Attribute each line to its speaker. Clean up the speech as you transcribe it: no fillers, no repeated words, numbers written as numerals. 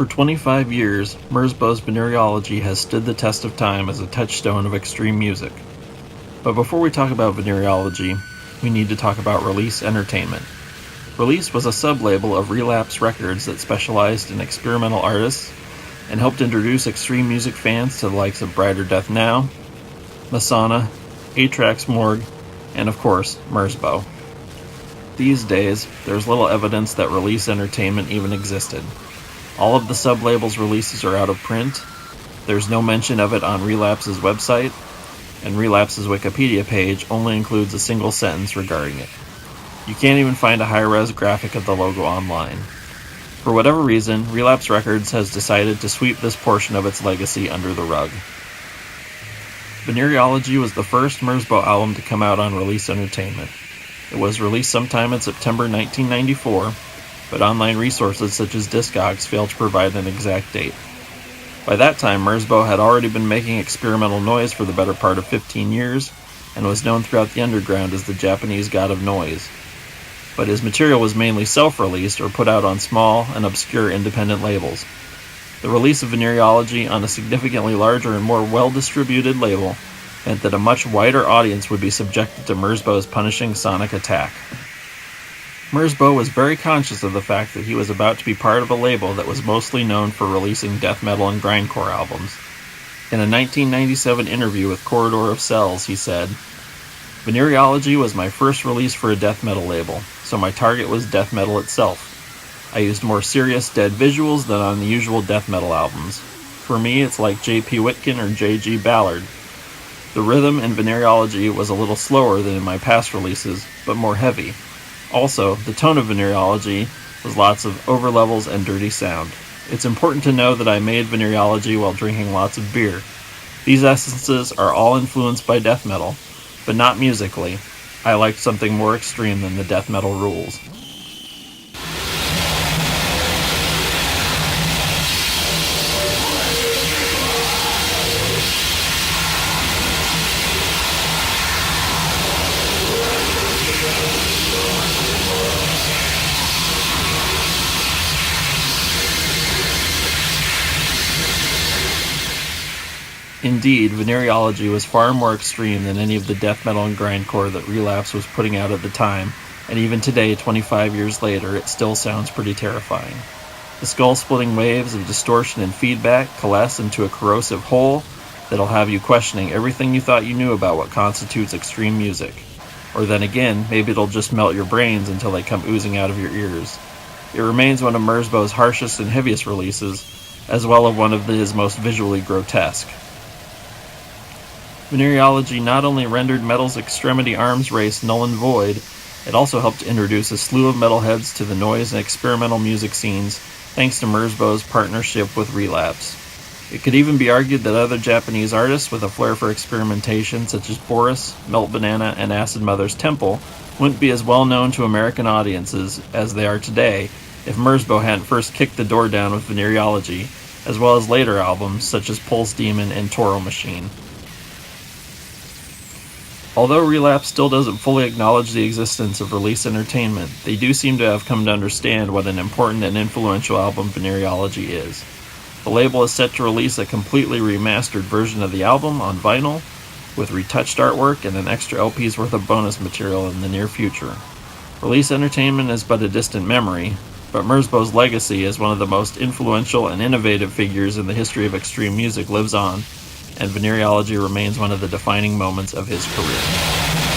Speaker 1: For 25 years, Merzbow's Venereology has stood the test of time as a touchstone of extreme music. But before we talk about Venereology, we need to talk about Release Entertainment. Release was a sub-label of Relapse Records that specialized in experimental artists and helped introduce extreme music fans to the likes of Brighter Death Now, Masana, 8-Tracks Morgue, and of course, Merzbow. These days, there's little evidence that Release Entertainment even existed. All of the sub-labels' releases are out of print, there's no mention of it on Relapse's website, and Relapse's Wikipedia page only includes a single sentence regarding it. You can't even find a high-res graphic of the logo online. For whatever reason, Relapse Records has decided to sweep this portion of its legacy under the rug. Venereology was the first Merzbow album to come out on Release Entertainment. It was released sometime in September 1994, but online resources such as Discogs fail to provide an exact date. By that time, Merzbow had already been making experimental noise for the better part of 15 years, and was known throughout the underground as the Japanese god of noise. But his material was mainly self-released or put out on small and obscure independent labels. The release of Venereology on a significantly larger and more well-distributed label meant that a much wider audience would be subjected to Merzbow's punishing sonic attack. Merzbow was very conscious of the fact that he was about to be part of a label that was mostly known for releasing death metal and grindcore albums. In a 1997 interview with Corridor of Cells, he said, "Venereology was my first release for a death metal label, so my target was death metal itself. I used more serious, dead visuals than on the usual death metal albums. For me, it's like J.P. Whitkin or J.G. Ballard. The rhythm in Venereology was a little slower than in my past releases, but more heavy. Also, the tone of Venereology was lots of overlevels and dirty sound. It's important to know that I made Venereology while drinking lots of beer. These essences are all influenced by death metal, but not musically. I liked something more extreme than the death metal rules." Indeed, Venereology was far more extreme than any of the death metal and grindcore that Relapse was putting out at the time, and even today, 25 years later, it still sounds pretty terrifying. The skull-splitting waves of distortion and feedback coalesce into a corrosive whole that'll have you questioning everything you thought you knew about what constitutes extreme music. Or then again, maybe it'll just melt your brains until they come oozing out of your ears. It remains one of Merzbow's harshest and heaviest releases, as well as one of his most visually grotesque. Venereology not only rendered metal's extremity arms race null and void, it also helped introduce a slew of metalheads to the noise and experimental music scenes thanks to Merzbow's partnership with Relapse. It could even be argued that other Japanese artists with a flair for experimentation such as Boris, Melt Banana, and Acid Mother's Temple wouldn't be as well known to American audiences as they are today if Merzbow hadn't first kicked the door down with Venereology, as well as later albums such as Pulse Demon and Toro Machine. Although Relapse still doesn't fully acknowledge the existence of Release Entertainment, they do seem to have come to understand what an important and influential album Venereology is. The label is set to release a completely remastered version of the album on vinyl, with retouched artwork and an extra LP's worth of bonus material in the near future. Release Entertainment is but a distant memory, but Merzbow's legacy as one of the most influential and innovative figures in the history of extreme music lives on, and Venereology remains one of the defining moments of his career.